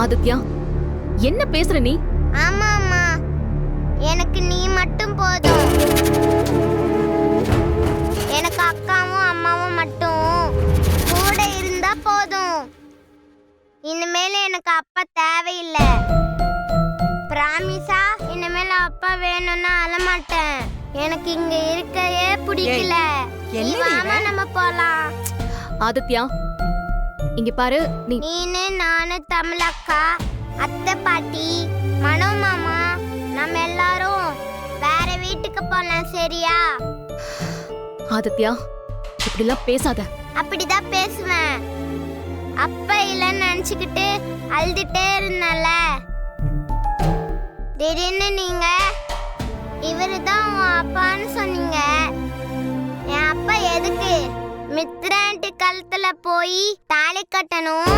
ஆதித்யா, என்ன பேசுற நீ? ஆமா அம்மா, எனக்கு நீ மட்டும் போதும். எனக்கு அக்காவும் அம்மாவும் மட்டும் கூட இருந்தா போதும். இனிமேல எனக்கு அப்பா தேவையில்லை. பிராமிஸா? இனிமேல அப்பா வேணும்னா அழமாட்டேன். எனக்கு இங்க இருக்கவே பிடிக்கல. வாமா நம்ம போலாம். ஆதித்யா, இங்க பாரு. நீனு, நானு, தமிழக்கா, அத்தை பாட்டி, மனோ மாமா, நம்ம எல்லாரும் வேற வீட்டுக்கு போலாம், சரியா? ஆதித்யா, இப்படிலாம் பேசாத. அப்படிதான் பேசுவேன். அப்பா இல்லைன்னு நினைச்சுக்கிட்டு அழுதுட்டே இருந்தல. திடீர்னு நீங்க இவருதான் உன் அப்பான்னு சொன்னீங்க. என் அப்பா எதுக்கு மித்ராண்டி கழுத்துல போய் தாலி கட்டணும்?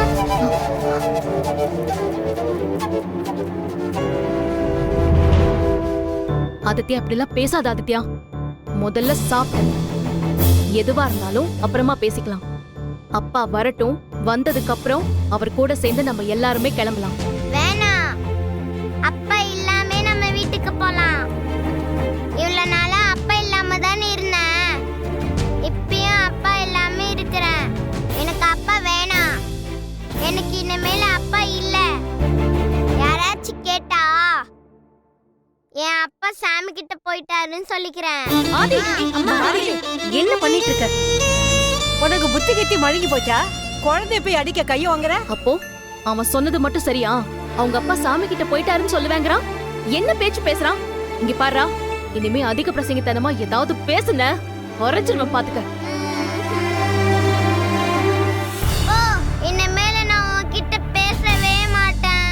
ஆதித்யா, இப்படிலாம் பேசாத ஆதித்யா. முதல்ல சாப்பிடு. எதுவா இருந்தாலும் அப்புறமா பேசிக்கலாம். அப்பா வரட்டும். வந்ததுக்கு அப்புறம் அவர் கூட சேர்ந்து நம்ம எல்லாருமே கிளம்பலாம். வேணாம், அப்பா இல்லாம நம்ம வீட்டுக்கு போலாம். இவ்வளவு நாளா அப்பா இல்லாம தானே இருந்தேன். இப்பயும் அப்பா இல்லாம இருக்கிறேன். எனக்கு அப்பா வேணாம். எனக்கு இனிமேல அப்பா இல்ல. யாராச்சும் கேட்டா என் அப்பா சாமி கிட்ட போயிட்டாருன்னு சொல்லிக்கிறேன். ஆதி, அம்மா, என்ன பண்ணிட்டு இருக்க? உனக்கு புத்தி கித்தி மழுங்கி போச்சா? குழந்தை போய் அடிக்க கைய வாங்குற? அப்போ அவன் சொன்னது மட்டும் சரியா? அவங்க அப்பா சாமி கிட்ட போயிட்டாருன்னு சொல்லுவேங்கறான். என்ன பேச்சு பேசுறான்? இங்க பாருடா, இனிமே அதிக பிரசங்கித்தனமா ஏதாவது பேசுன உறைஞ்சிருவேன் பாத்துக்க. ஓ, இனிமேல நான் உன்கிட்ட பேசவே மாட்டேன்.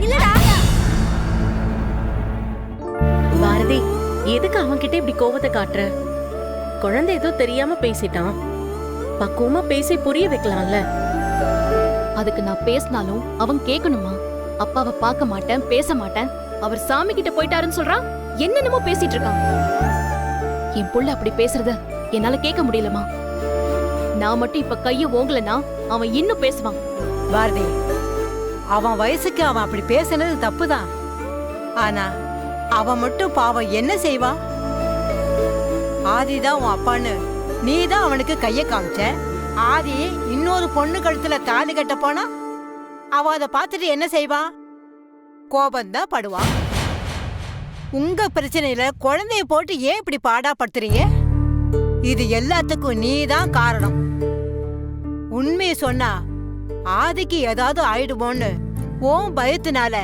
இல்லடா பாரதி, எதுக்கு அவன் கிட்ட இப்படி கோவத்தை காட்டுற? குழந்தை ஏதோ தெரியாம பேசிட்டான். பக்குவமா பேசி புரிய வைக்கலாம்ல. அதுக்கு நான் பேசினாலும் அவன் கேட்கணுமா? அப்பாவை பார்க்க மாட்டேன், பேச மாட்டேன், அவர் சாமி கிட்ட போயிட்டாருன்னு சொல்றான். என்னென்னமோ பேசிட்டு இருக்கான். என் புள்ள அப்படி பேசுறத என்னால கேட்க முடியலமா. நான் மட்டும் இப்ப கைய ஓங்கலனா அவன் இன்னும் பேசுவான். பாரதி, அவன் வயசுக்கு அவன் அப்படி பேசுனது தப்புதான். ஆனா அவன் மட்டும் பாவம் என்ன செய்வான்? ஆதிதான் உன் அப்பான்னு நீதான் அவனுக்கு கைய காமிச்ச. ஆதி இன்னொரு பொண்ணு கழுத்துல தாலி கட்ட போனா அவ அதை பார்த்துட்டு என்ன செய்வான்? கோபந்தான் படுவான். உங்க பிரச்சனையில குழந்தைய போட்டு ஏன் இப்படி பாடாப்படுத்துறீங்க? இது எல்லாத்துக்கும் நீதான் காரணம். உண்மையை சொன்னா ஆதிக்கு ஏதாவது ஆயிடுமோன்னு உன் பயத்தினால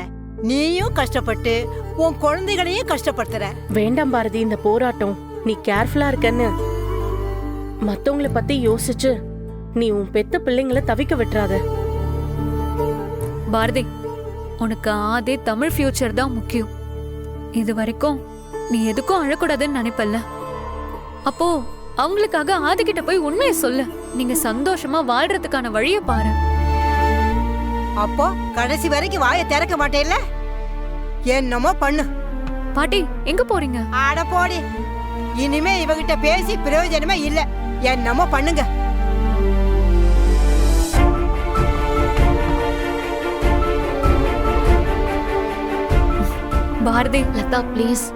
நீயும் கஷ்டப்பட்டு உன் குழந்தைகளையும் கஷ்டப்படுத்துற. வேண்டாம் பாரதி, இந்த போராட்டம். நீ கேர்ஃபுல்லா இருக்கன்னு மத்தவங்கள பத்தி யோசிச்சு நீ உன் பெத்த பிள்ளைங்களை தவிக்க விட்டுறாத. பாரதி, உனக்கு ஆதி தமிழ் ஃபியூச்சர் தான் முக்கியம். இது வரைக்கும் நீ எதுக்கும் அழக்கூடாதுன்னு நினைப்பல்ல. அப்போ அவங்களுக்காக ஆதி கிட்ட போய் உண்மையை சொல்லு. நீங்க சந்தோஷமா வாழ்றதுக்கான வழிய பாரு. அப்போ கடைசி வரைக்கும் வாயை திறக்க மாட்டேல்ல? என்னமோ பண்ணு. பாட்டி, எங்க போறீங்க? ஆட போடி. இனிமே இவகிட்ட பேசி பிரயோஜனமே இல்ல. என்னமோ பண்ணுங்க. பாரதி, லதா, ப்ளீஸ்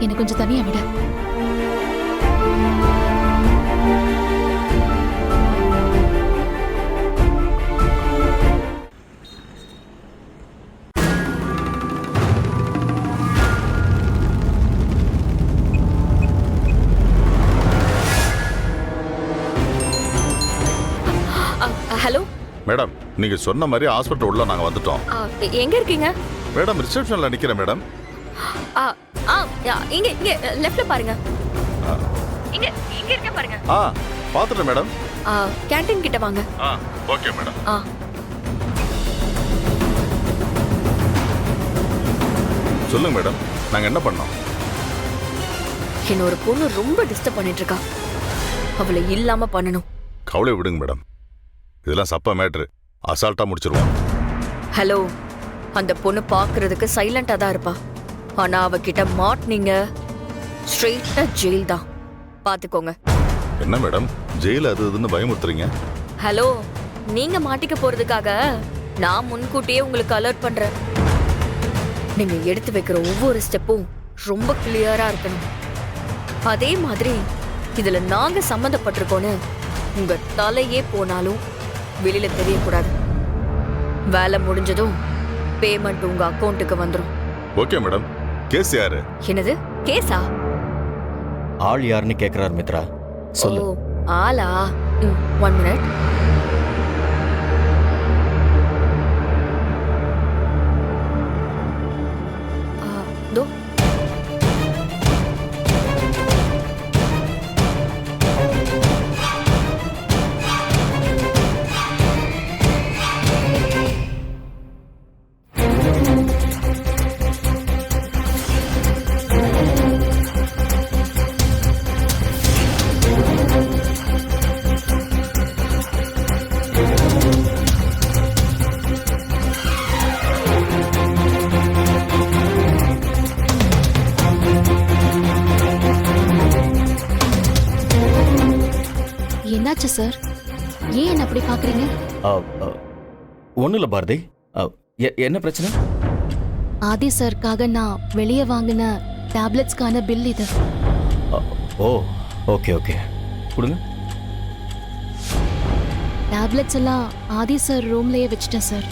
என்ன கொஞ்சம் தனியா விட. ஹலோ மேடம், நீங்க சொன்ன மாதிரி ஹாஸ்பிட்டல் உள்ள நாங்க வந்துட்டோம். எங்க இருக்கீங்க? மேடம், ரிசப்ஷன்ல நிக்கிறேன் மேடம். இங்க இங்க லெஃப்ட்ல பாருங்க. இங்க இங்க இருக்க பாருங்க. பாத்துட்டேன் மேடம். கேண்டீன் கிட்ட வாங்க. Okay madam. சொல்லுங்க மேடம், நாங்க என்ன பண்ணோம்? என்ன ஒரு பொண்ணு ரொம்ப டிஸ்டர்ப் பண்ணிட்டு இருக்கா. அவளை இல்லாம பண்ணணும். கவலை விடுங்க மேடம், இதெல்லாம் சப்பா மேட்ரு. அசால்ட்டா முடிச்சிருவோம். ஹலோ, அந்த பொண்ணு பாக்குறதுக்கு சைலண்டா தான் இருப்பா. ஆனா அவகிட்ட மாட்னீங்க, ஸ்ட்ரெயிட்டா ஜெயில் தான். பாத்துக்கோங்க. என்ன மேடம், ஜெயில் அது இதுன்னு பயமுறுத்துறீங்க? ஹலோ, நீங்க மாட்டிக்க போறதுக்காக நான் முன்கூட்டியே உங்களுக்கு அலர்ட் பண்றேன். நீங்க எடுத்து வைக்கிற ஒவ்வொரு ஸ்டெப்பும் ரொம்ப கிளியரா இருக்கணும். அதே மாதிரி இதுல நாங்க சம்மந்தப்பட்டிருக்கோன்னு உங்க தலையே போனாலும் வெளியில தெரியக்கூடாது. வேலை முடிஞ்சதும் பேமெண்ட் உங்க அக்கௌண்ட்டுக்கு வந்துரும். Okay madam. கேஸ் யாரு? என்னது கேஸா? ஆள் யாருன்னு கேக்குறாரு மித்ரா. சொல்லு. ஓ ஆளா? 1 மினிட். தோ என்னாச்சு சார்? ஏன் என்ன அப்படி பாக்குறீங்க? ஒன்றும் இல்லை பாரதி. என்ன பிரச்சனை? ஆதி சார்க்காக நான் வெளியே வாங்கின டேப்லெட்ஸ்க்கான பில் இது. ஓ ஓகே ஓகே, கொடுங்க. டேப்லெட்ஸ் எல்லாம் ஆதி சார் ரூம்லயே வச்சுட்டேன் சார்.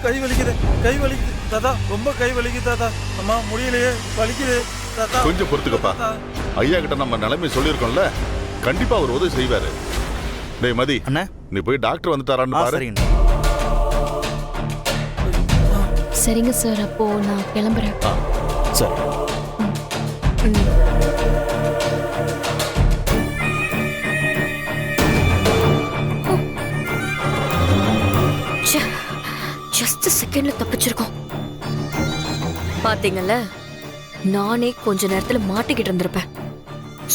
கை வலிக்குது, கை வலிக்குது தாத்தா, ரொம்ப கை வலிக்குது தாத்தா. அம்மா முடியலையே, வலிக்குது தாத்தா. கொஞ்சம் பொறுத்துக்கப்பா. ஐயா கிட்ட நம்ம நிலைமை சொல்லியிருக்கோம்ல, கண்டிப்பா அவர் உதவி செய்வாரு. டேய் மதி, அண்ணா நீ போய் டாக்டர் வந்துட்டாரான்னு பாரு. சரிங்க. சரிங்க சார், அப்போ நான் கிளம்புறேன். சரி. ஜஸ்ட் செகண்ட்ல தப்பிச்சிருக்கோம். பாத்தீங்கல்ல, நானே கொஞ்ச நேரத்துல மாட்டிக்கிட்டு இருந்திருப்பேன்.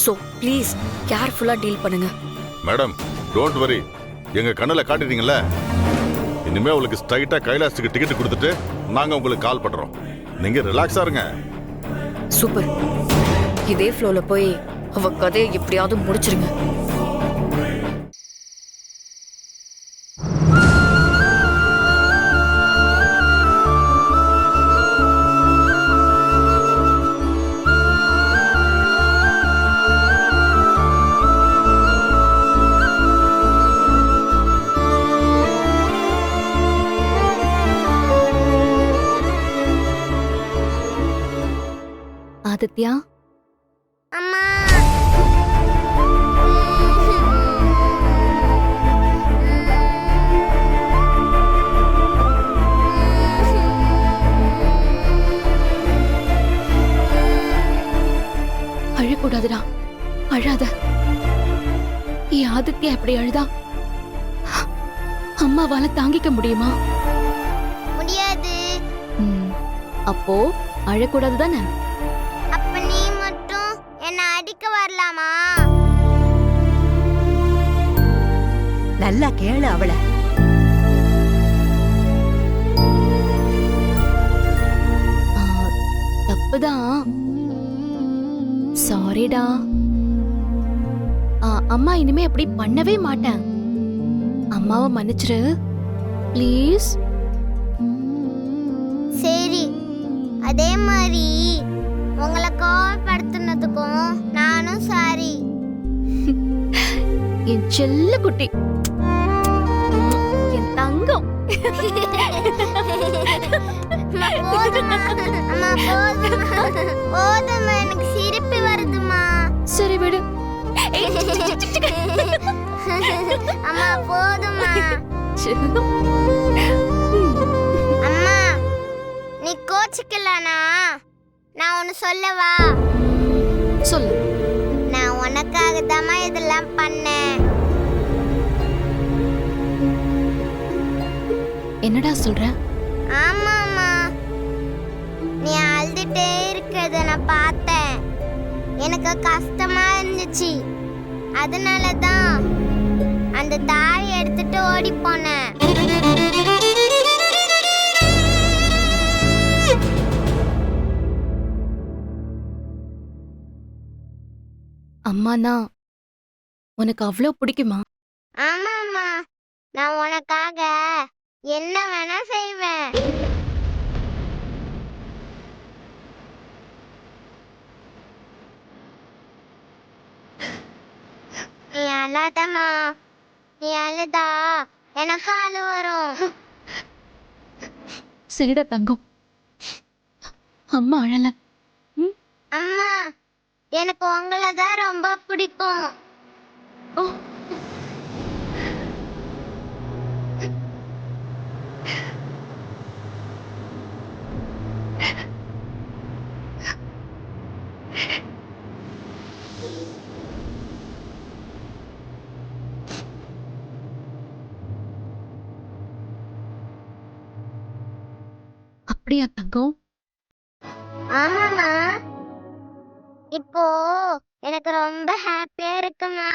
சோ ப்ளீஸ் கேர்ஃபுல்லா டீல் பண்ணுங்க. மேடம் டோன்ட் வரி, எங்க கண்ணுல காட்டிட்டீங்கல்ல, இனிமே உங்களுக்கு ஸ்ட்ரைட்டா கைலாசத்துக்கு டிக்கெட் கொடுத்துட்டு நாங்க உங்களுக்கு கால் பண்றோம். நீங்க ரிலாக்ஸா இருங்க. சூப்பர். இதே ஃப்ளோல போய் அவ கதையை எப்படியாவது முடிச்சிருங்க. ஆதித்யா, அம்மா அழக்கூடாதுடா, அழாத. என் ஆதித்யா எப்படி அழுதா அம்மாவால தாங்கிக்க முடியுமா? முடியாது. அப்போ அழக்கூடாது தானே? அப்ப நீ மட்டும் என்ன அடிக்க வரலாமா? நல்லா கேளு அவளை. தப்புதான், சாரிடா. அம்மா இனிமே அப்படி பண்ணவே மாட்டேன். அம்மாவை மன்னிச்சிரு ப்ளீஸ். சரி, அதே மாதிரி உங்களை கோவப்படுத்தினதுக்கும் நானும் சாரி. என் செல்ல குட்டி, என் தங்கம். போதுமா அம்மா, போதுமா போதுமா, எனக்கு சிரிப்பு வருதுமா. சரி விடு. அம்மா போதுமா. செல்லம். அம்மா நீ கோச்சிக்கலனா நான் ஒன்னு சொல்லவா? சொல்லு. நான் உனக்காக தாமா இதெல்லாம் பண்ணேன். என்னடா சொல்ற? ஆமாம்மா, நீ அழுதுட்டே இருக்கிறத நான் பார்த்தேன். எனக்கு கஷ்டமா இருந்துச்சு. அதனால தான் அந்த தாயை எடுத்துட்டு ஓடி போனேன். அம்மானா உனக்கு அவ்வளோ பிடிக்குமா? ஆமாம்மா, நான் உனக்காக என்ன அழாதம்மா. நீ அழுதா எனக்கு அழு வரும். சரிடா தங்கம், அம்மா அழல. அம்மா, எனக்கு உங்களை தான் ரொம்ப பிடிக்கும். ஓ, அப்படியா தங்கம்? ஆமாம்மா, இப்போ எனக்கு ரொம்ப ஹாப்பியா இருக்குமா.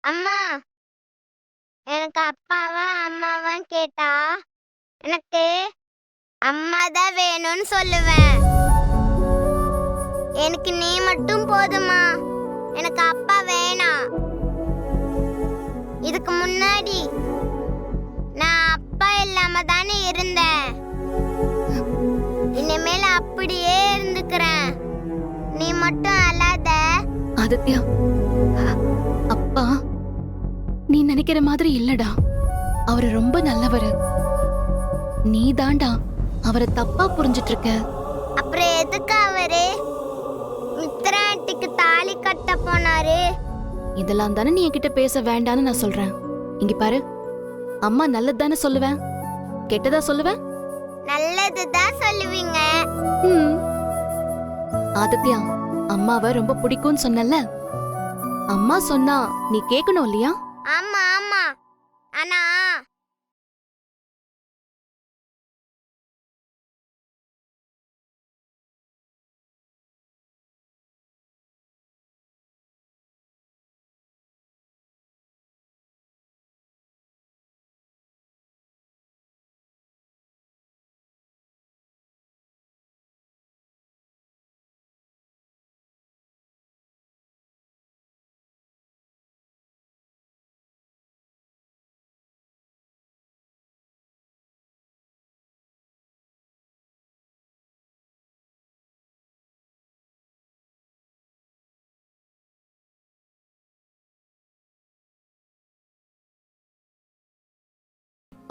அம்மா, எனக்கு அப்பாவா அம்மாவா கேட்டா எனக்கு அம்மா தான் வேணும்னு சொல்லுவேன். எனக்கு நீ மட்டும் போதுமா, எனக்கு அப்பா வேணாம். இதுக்கு முன்னாடி நான் அப்பா இல்லாம தானே இருந்தேன். இனிமேல் அப்படியே இருந்துக்கிறேன். நீ மட்டும் அழாத. ஆதித்யா, அப்பா நீ நினைக்கிற மாதிரி இல்லடா. அவரு ரொம்ப நல்லவரு. நீ தாண்டா அவரை தப்பா புரிஞ்சிட்டு இருக்க. அப்புறம் எதுக்கு அவரு மித்ரா ஆண்டிக்கு தாலி கட்ட போனாரு? இதெல்லாம் தானே நீ என்கிட்ட பேச வேண்டான்னு நான் சொல்றேன். இங்க பாரு, அம்மா நல்லது தானே சொல்லுவேன், கெட்டதா சொல்லுவேன்? நல்லதுதான் சொல்லுவீங்க. ஆதித்யா, அம்மாவை ரொம்ப பிடிக்கும்னு சொன்னல, அம்மா சொன்னா நீ கேட்கணும் இல்லையா? ஆமா ஆமா, ஆனா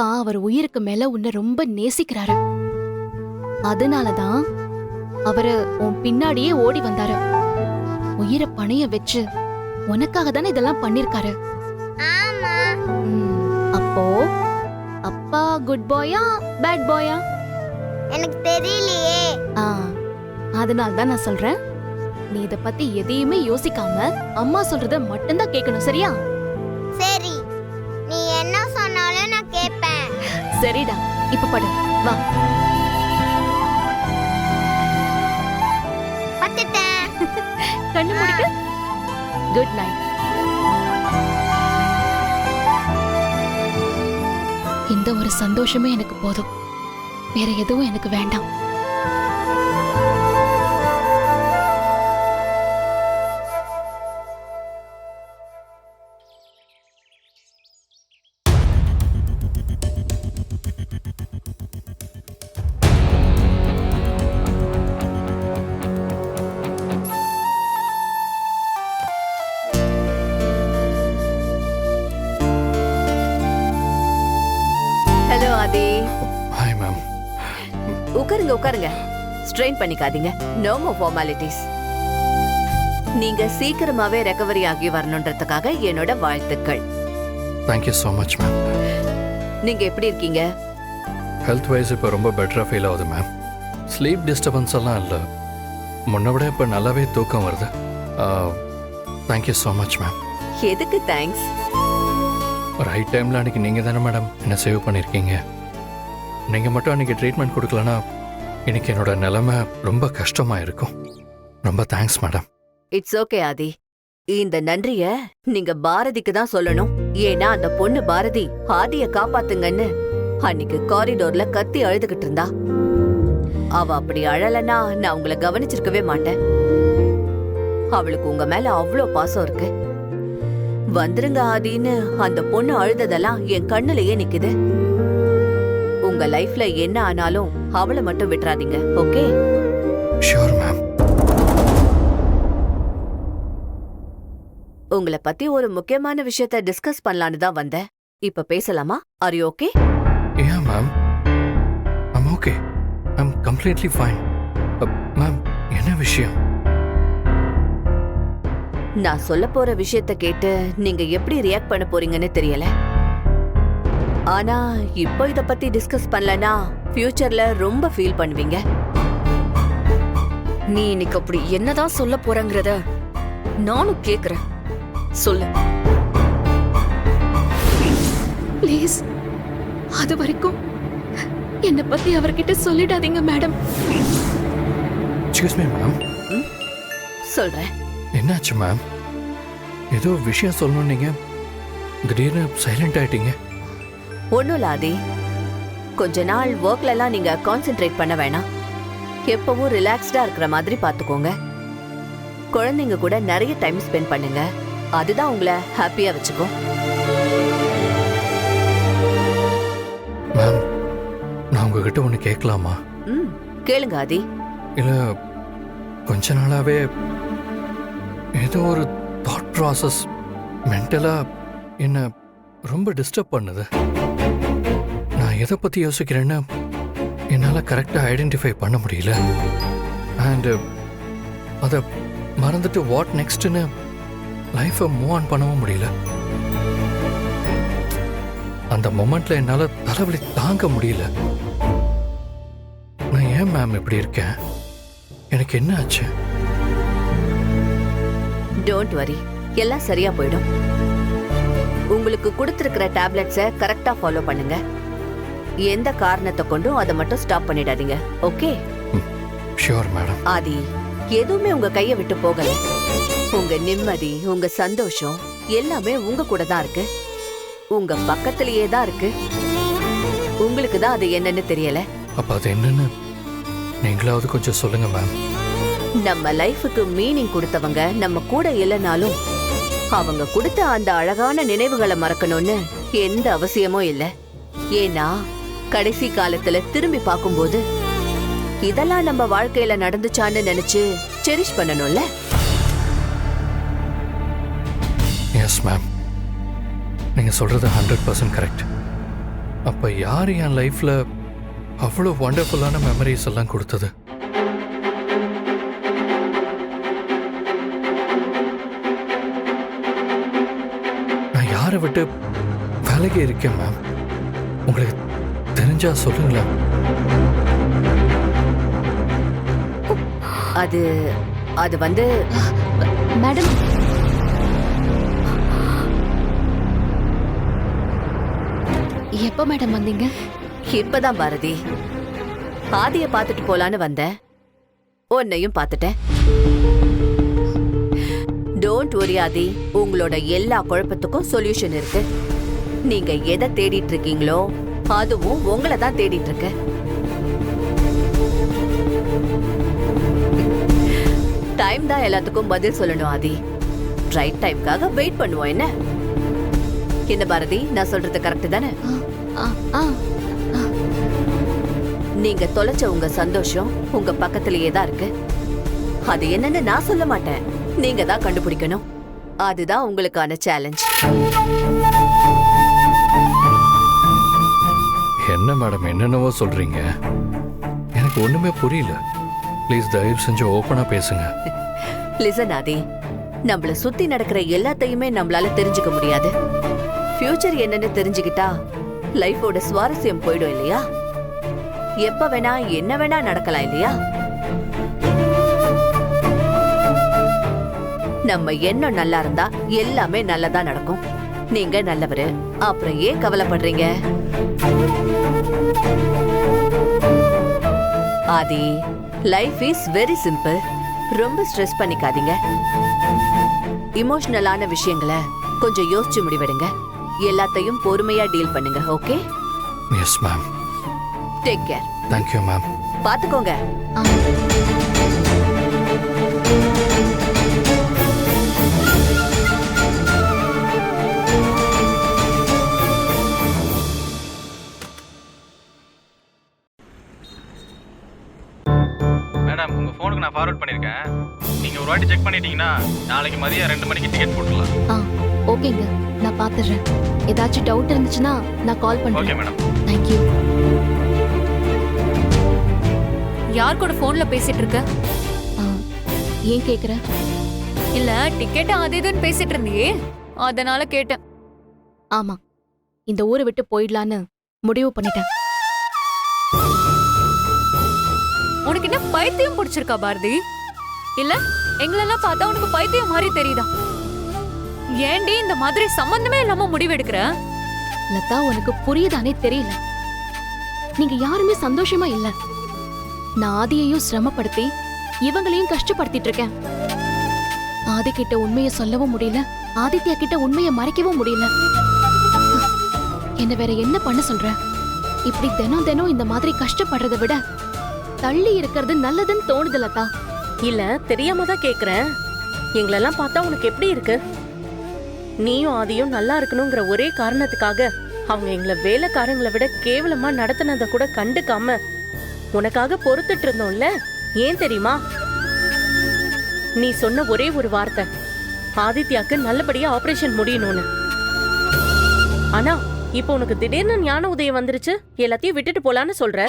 அப்பா அவர் உயிருக்கு மேல உன்னை ரொம்ப நேசிக்கிறாரு. அதனாலதான் அவரு உன் பின்னாடியே ஓடி வந்தாரு. உயிரை பணைய வச்சு உனக்காக தானே இதெல்லாம் பண்ணிருக்காரு. ஆமா. அப்போ அப்பா குட் பாயா பேட் பாயா? எனக்கு தெரியலையே. அதனால தான் நான் சொல்றேன், நீ இத பத்தி எதையுமே யோசிக்காம அம்மா சொல்றத மட்டும்தான் கேட்கணும், சரியா? சரி, நீ என்ன சொன்னாலும் நான் கேட்பேன். சரிடா, இப்ப படு, வா. பத்துட்டேன். கண்ணு மூடிட்டு குட் நைட். இந்த ஒரு சந்தோஷமே எனக்கு போதும், வேற எதுவும் எனக்கு வேண்டாம். ஹலோ ஆதி. Hi ma'am. உட்காருங்க உட்காருங்க, ஸ்ட்ரெயின் பண்ணிக்காதீங்க. No more formalities. நீங்க சீக்கிரமாவே ரெக்கவரி ஆகி வரணுன்றதுக்காக என்னோட வாழ்த்துக்கள். Thank you so much ma'am. நீங்க எப்படி இருக்கீங்க? ஹெல்த் வைஸ் இப்போ ரொம்ப பெட்டராக ஃபீல் ஆகுது மேம். ஸ்லீப் டிஸ்டர்பன்ஸ் எல்லாம் இல்லை, முன்ன விட இப்போ நல்லாவே தூக்கம் வருது. Thank you so much ma'am. எதுக்கு தேங்க்ஸ்? ரைட் டைமில் அன்றைக்கி நீங்கள் தானே மேடம் என்ன சேவ் பண்ணியிருக்கீங்க. நீங்கள் மட்டும் அன்றைக்கி ட்ரீட்மெண்ட் கொடுக்கலன்னா இன்னைக்கு என்னோட நிலைமை ரொம்ப கஷ்டமாக இருக்கும். ரொம்ப தேங்க்ஸ் மேடம். இட்ஸ் ஓகே ஆதி. இந்த நன்றிய நீங்க பாரதிக்கு தான் சொல்லணும். ஏன்னா அந்த பொண்ணு பாரதி ஆதிய காப்பாத்துங்கன்னு அன்னைக்கு காரிடோர்ல கத்தி அழுதுகிட்டு இருந்தா. அவ அப்படி அழலனா நான் உங்களை கவனிச்சிருக்கவே மாட்டேன். அவளுக்கு உங்க மேல அவ்வளோ பாசம் இருக்கு. வந்துருங்க ஆதின்னு அந்த பொண்ணு அழுததெல்லாம் என் கண்ணுலயே நிக்குது. உங்க லைஃப்ல என்ன ஆனாலும் அவளை மட்டும் விட்டுறாதீங்க. ஓகே? Sure ma'am. உங்களை பத்தி ஒரு முக்கியமான விஷயத்த டிஸ்கஸ் பண்ணலான்னு தான் வந்தேன். இப்ப பேசலாமா? Are you okay? Yeah, ma'am. I'm okay. I'm completely fine. Ma'am, என்ன விஷயம்? நான் சொல்ல போற விஷயத்த கேட்டு நீங்க எப்படி ரியாக்ட் பண்ண போறீங்கன்னு தெரியல. ஆனா இப்போ இத பத்தி டிஸ்கஸ் பண்ணலனா ஃபியூச்சர்ல ரொம்ப ஃபீல் பண்ணுவீங்க. நீ இன்னைக்கு அப்படி என்னதான் சொல்ல போறங்கறத நானும் கேக்குறேன். சொல்லு. ப்ளீஸ், அது வரைக்கும் என்னை பத்தி அவர்கிட்ட சொல்லிடாதீங்க மேடம். Excuse me, ma'am. சொல்றேன். என்னாச்சு மேம்? ஏதோ விஷயம் சொல்லணும் நீங்க திடீர்னு சைலண்ட் ஆயிட்டீங்க. ஒண்ணும் இல்ல ஆதி. கொஞ்ச நாள் ஒர்க்ல எல்லாம் நீங்க கான்சென்ட்ரேட் பண்ண வேணாம். எப்பவும் ரிலாக்ஸ்டா இருக்கிற மாதிரி பாத்துக்கோங்க. குழந்தைங்க கூட நிறைய டைம் ஸ்பெண்ட் பண்ணுங்க. அதுதான் உங்களை ஹாப்பியா வச்சுக்கும். மேம், நான் உங்ககிட்ட ஒன்று கேட்கலாமா? கேளுங்க ஆதி. இல்ல, கொஞ்ச நாளாவே ஏதோ ஒரு தாட் ப்ராசஸ் மென்டலா என்ன ரொம்ப டிஸ்டர்ப் பண்ணுது. நான் எதை பத்தி யோசிக்கிறேன்னு என்னால் கரெக்டாக ஐடென்டிஃபை பண்ண முடியல. அண்ட் அதை மறந்துட்டு வாட் நெக்ஸ்ட்னு லைஃப்பை மூவ் ஆன் பண்ணவும் முடியல. அந்த மொமெண்ட்ல என்னால தலைவலி தாங்க முடியல. நான் ஏன் மேம் இப்படி இருக்கேன்? எனக்கு என்ன ஆச்சு? டோன்ட் வரி, எல்லாம் சரியா போயிடும். உங்களுக்கு கொடுத்திருக்கிற டேப்லெட்ஸை கரெக்டா ஃபாலோ பண்ணுங்க. எந்த காரணத்தை கொண்டும் அதை மட்டும் ஸ்டாப் பண்ணிடாதீங்க. ஓகே? Sure madam. ஆதி, எதுவுமே உங்க கையை விட்டு போகல. உங்க நிம்மதி, உங்க சந்தோஷம் எல்லாமே உங்க கூட தான் இருக்கு. உங்க பக்கத்திலேயே தான் இருக்கு. உங்களுக்கு தான் அது என்னன்னு தெரியல. அப்ப அது என்னன்னு நீங்களாவது கொஞ்சம் சொல்லுங்க மேம். நம்ம லைஃபுக்கு மீனிங் கொடுத்தவங்க நம்ம கூட இல்லைனாலும் அவங்க கொடுத்த அந்த அழகான நினைவுகளை மறக்கணும்னு எந்த அவசியமும் இல்ல. ஏன்னா கடைசி காலத்துல திரும்பி பார்க்கும்போது இதெல்லாம் நம்ம வாழ்க்கையில நடந்துச்சான்னு நினைச்சு செரிஷ் பண்ணணும்ல. எஸ் மேம், நீங்க சொல்றது 100% கரெக்ட். அப்ப யார் என் லைஃப்ல அவ்வளோ வண்டர்ஃபுல்லான மெமரிஸ் எல்லாம் கொடுத்தது? நான் யாரை விட்டு விலகி இருக்கேன் மேம்? உங்களுக்கு தெரிஞ்சா சொல்லுங்களேன். அது அது வந்து மேடம், எப்ப மேடம் வந்தீங்க? இப்பதான் பாரதி. ஆதிய பாத்துட்டு போலான்னு வந்தேன். உன்னையும் பாத்துட்டேன். டோன்ட் வரி ஆதி, உங்களோட எல்லா குழப்பத்துக்கும் சொல்யூஷன் இருக்கு. நீங்க எதை தேடிட்டு இருக்கீங்களோ அதுவும் உங்களை தான் தேடிட்டு இருக்கு. டைம் தான் எல்லாத்துக்கும் பதில் சொல்லணும் ஆதி. ரைட் டைம்காக வெயிட் பண்ணுவோம். என்ன என்ன பாரதி, நான் சொல்றது கரெக்ட் தானே? நீங்க தொலைச்ச உங்க சந்தோஷம் உங்க பக்கத்திலேயே தான் இருக்கு. அது என்னன்னு நான் சொல்ல மாட்டேன், நீங்க தான் கண்டுபிடிக்கணும். அதுதான் உங்களுக்கான சேலஞ்ச். என்ன மேடம் என்னென்னவோ சொல்றீங்க? எனக்கு ஒண்ணுமே புரியல. ப்ளீஸ் தயவு செஞ்சு ஓப்பனா பேசுங்க. லிசன் ஆதி, நம்மள சுத்தி நடக்கிற எல்லாத்தையுமே நம்மளால தெரிஞ்சுக்க முடியாது. ஃபியூச்சர் என்னன்னு தெரிஞ்சுக்கிட்டா லைஃபோட சுவாரஸ்யம் போயிடும் இல்லையா? எப்ப வேணா என்ன வேணா நடக்கலாம் இல்லையா? நம்ம எண்ணம் நல்லா இருந்தா எல்லாமே நல்லதா நடக்கும். நீங்க நல்லவரு, அப்புறம் ஏன் கவலைப்படுறீங்க? ஆதி, லைஃப் இஸ் வெரி சிம்பிள். ரொம்ப ஸ்ட்ரெஸ் பண்ணிக்காதீங்க. இமோஷனலான விஷயங்களை கொஞ்சம் யோசிச்சு முடிவெடுங்க. எல்லாத்தையும் பொறுமையா டீல் பண்ணுங்க. Okay? Yes ma'am. Take care. Thank you ma'am. பாத்துக்கோங்க. மேடம் உங்க ஃபோனுக்கு நான் ஃபார்வர்ட் பண்ணிருக்கேன். நீங்க ஒரு வாட்டி செக் பண்ணிட்டீங்கன்னா நாளைக்கு மதியம் 2 மணிக்கு டிக்கெட் போட்டுடலாம். ஆ ஓகேங்க, நான் பாத்துறேன். ஏதாச்சும் டவுட் இருந்துச்சுன்னா நான் கால் ஓகே பண்றேன். மேடம். தேங்க்யூ. யார் கூட போன்ல பேசிட்டு இருக்க? ஏன் கேக்குற? இல்ல டிக்கெட் அது இதுன்னு பேசிட்டு இருந்தியே, அதனால கேட்டேன். ஆமா, இந்த ஊரை விட்டு போயிடலான்னு முடிவு பண்ணிட்டேன். உனக்கு என்ன பைத்தியம் பிடிச்சிருக்கா பாரதி? இல்ல எங்களெல்லாம் பார்த்தா உனக்கு பைத்தியம் மாதிரி தெரியுதா? ஏண்டி இந்த மாதிரி சம்பந்தமே இல்லாம முடிவெடுக்கிற? லதா, உனக்கு புரியுதானே தெரியல. நீங்க யாருமே சந்தோஷமா இல்ல. நான் ஆதியையும் சிரமப்படுத்தி இவங்களையும் கஷ்டப்படுத்திட்டு இருக்கேன். ஆதி கிட்ட உண்மையை சொல்லவும் முடியல, ஆதித்யா கிட்ட உண்மையை மறைக்கவும் முடியல. என்ன வேற என்ன பண்ண சொல்ற? இப்படி தினம் தினம் இந்த மாதிரி கஷ்டப்படுறதை விட தள்ளி இருக்கிறது நல்லதுன்னு தோணுது லதா. இல்ல தெரியாம தான் கேக்குறேன். எங்களெல்லாம் பார்த்தா உனக்கு எப்படி இருக்கு? நீயும் ஆதியும் நல்லா இருக்கணுங்கிற ஒரே காரணத்துக்காக அவங்க எங்களை வேலைக்காரங்களை விட கேவலமா நடத்தினதை கூட கண்டுக்காம உனக்காக பொறுத்துட்டு இருந்தோம்ல. ஏன் தெரியுமா? நீ சொன்ன ஒரே ஒரு வார்த்தை, ஆதித்யாக்கு நல்லபடியா ஆபரேஷன் முடியணும்னு. ஆனா இப்போ உனக்கு திடீர்னு ஞான உதயம் வந்துருச்சு, எல்லாத்தையும் விட்டுட்டு போலான்னு சொல்ற.